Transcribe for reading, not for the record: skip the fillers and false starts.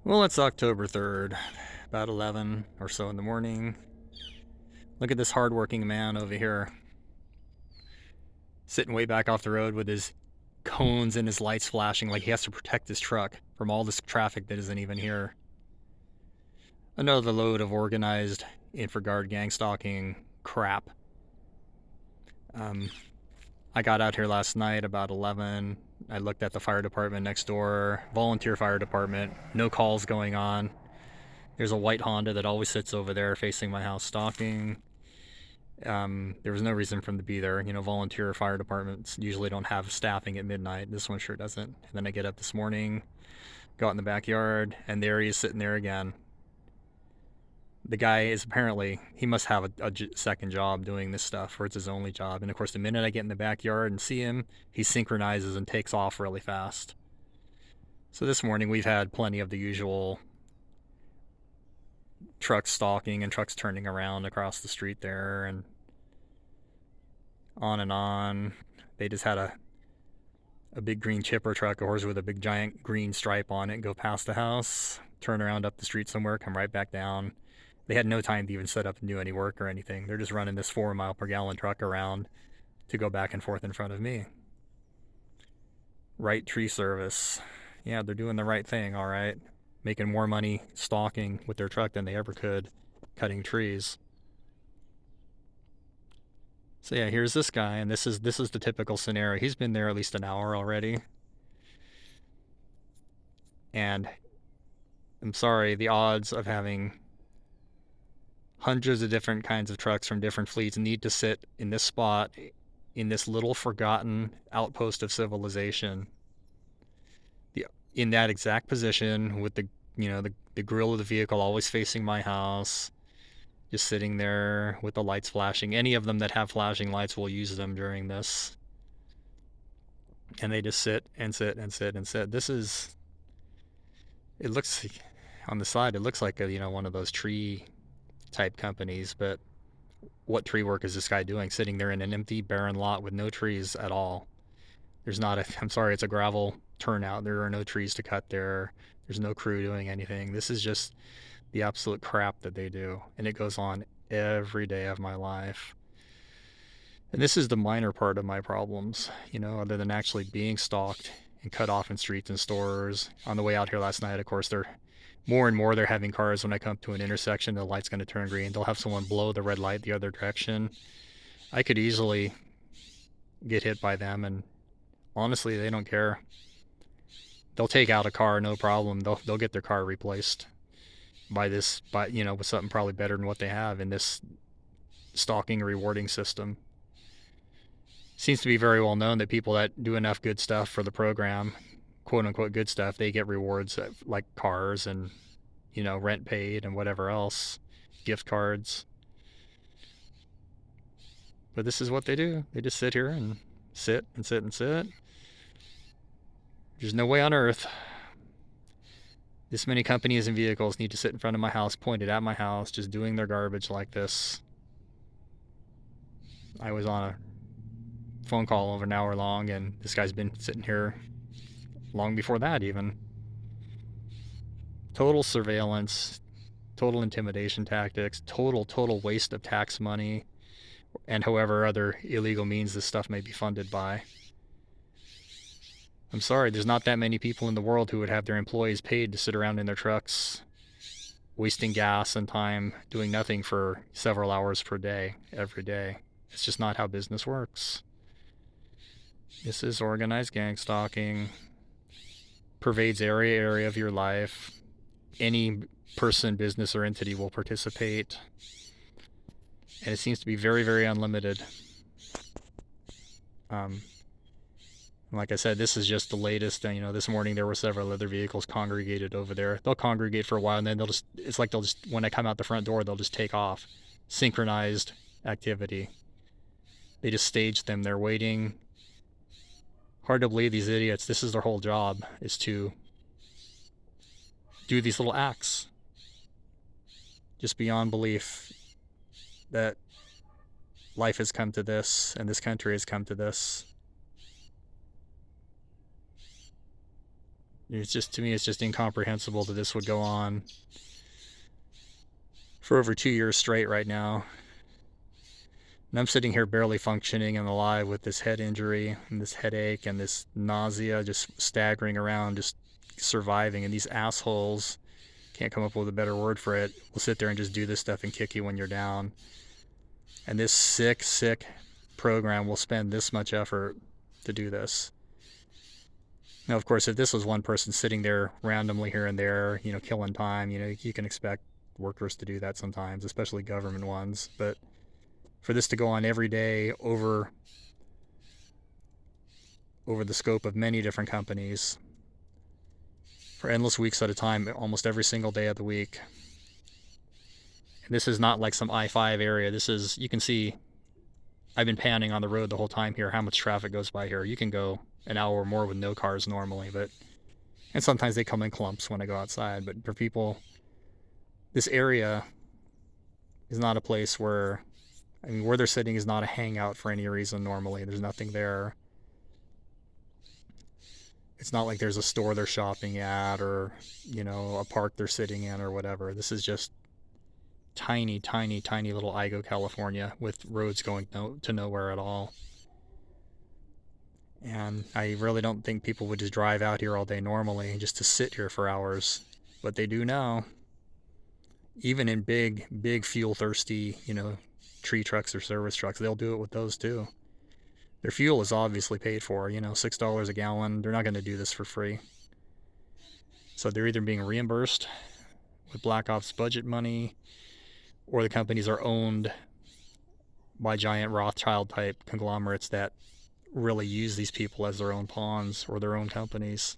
Well, it's October 3rd, about 11 or so in the morning. Look at this hardworking man over here, sitting way back off the road with his cones and his lights flashing like he has to protect his truck from all this traffic that isn't even here. Another load of organized Infragard gangstalking crap. Um, I got out here last night about 11. I looked at the fire department next door, volunteer fire department, no calls going on. There's a white Honda that always sits over there facing my house stalking. There was no reason for him to be there. Volunteer fire departments usually don't have staffing at midnight. This one sure doesn't. And then I get up this morning, go out in the backyard, and there he is sitting there again. The guy is apparently, he must have a second job doing this stuff, or it's his only job. And of course, the minute I get in the backyard and see him, he synchronizes and takes off really fast. So this morning we've had plenty of the usual trucks stalking and trucks turning around across the street there, and on and on. They just had a big green chipper truck, of course, with a big giant green stripe on it, go past the house, turn around up the street somewhere, come right back down. They had no time to even set up and do any work or anything. They're just running this 4 mile per gallon truck around to go back and forth in front of me. Right tree service. Yeah, they're doing the right thing, all right. Making more money stalking with their truck than they ever could cutting trees. So yeah, here's this guy, and this is the typical scenario. He's been there at least an hour already. And I'm sorry, the odds of having hundreds of different kinds of trucks from different fleets need to sit in this spot, in this little forgotten outpost of civilization, in that exact position with the grill of the vehicle always facing my house, just sitting there with the lights flashing. Any of them that have flashing lights will use them during this. And they just sit and sit and sit and sit. It looks, on the side, it looks like one of those tree type companies, but what tree work is this guy doing? Sitting there in an empty, barren lot with no trees at all. I'm sorry, it's a gravel turnout. There are no trees to cut there. There's no crew doing anything. This is just the absolute crap that they do. And it goes on every day of my life. And this is the minor part of my problems, other than actually being stalked and cut off in streets and stores. On the way out here last night, of course, they're more and more they're having cars when I come to an intersection, the light's going to turn green. They'll have someone blow the red light the other direction. I could easily get hit by them, and honestly, they don't care. They'll take out a car, no problem. They'll get their car replaced with something probably better than what they have in this stalking rewarding system. Seems to be very well known that people that do enough good stuff for the program, quote unquote good stuff, they get rewards like cars and rent paid and whatever else, gift cards. But this is what they do. They just sit here and sit and sit and sit. There's no way on earth this many companies and vehicles need to sit in front of my house, pointed at my house, just doing their garbage like this. I was on a phone call over an hour long, and this guy's been sitting here long before that even. Total surveillance, total intimidation tactics, total waste of tax money, and however other illegal means this stuff may be funded by. I'm sorry, there's not that many people in the world who would have their employees paid to sit around in their trucks, wasting gas and time, doing nothing for several hours per day, every day. It's just not how business works. This is organized gang stalking, pervades every area of your life. Any person, business, or entity will participate. And it seems to be very, very unlimited. Like I said, this is just the latest. This morning there were several other vehicles congregated over there. They'll congregate for a while, and then when I come out the front door, they'll just take off. Synchronized activity. They just stage them. They're waiting. Hard to believe these idiots. This is their whole job, is to do these little acts. Just beyond belief that life has come to this, and this country has come to this. It's just, to me, it's just incomprehensible that this would go on for over 2 years straight right now. And I'm sitting here barely functioning and alive with this head injury and this headache and this nausea, just staggering around, just surviving. And these assholes, can't come up with a better word for it, will sit there and just do this stuff and kick you when you're down. And this sick, sick program will spend this much effort to do this. Now, of course, if this was one person sitting there randomly here and there, killing time, you can expect workers to do that sometimes, especially government ones. But for this to go on every day over the scope of many different companies for endless weeks at a time, almost every single day of the week. And this is not like some I-5 area. This is, you can see, I've been panning on the road the whole time here, how much traffic goes by here. You can go an hour or more with no cars normally, and sometimes they come in clumps when I go outside. But for people, this area is not a place where, where they're sitting is not a hangout for any reason normally. There's nothing there. It's not like there's a store they're shopping at or, a park they're sitting in or whatever. This is just tiny, tiny, tiny little Igo, California, with roads going to nowhere at all. And I really don't think people would just drive out here all day normally just to sit here for hours. But they do now. Even in big, big fuel thirsty, tree trucks or service trucks, they'll do it with those too. Their fuel is obviously paid for, $6 a gallon. They're not going to do this for free. So they're either being reimbursed with Black Ops budget money, or the companies are owned by giant Rothschild type conglomerates that really use these people as their own pawns or their own companies.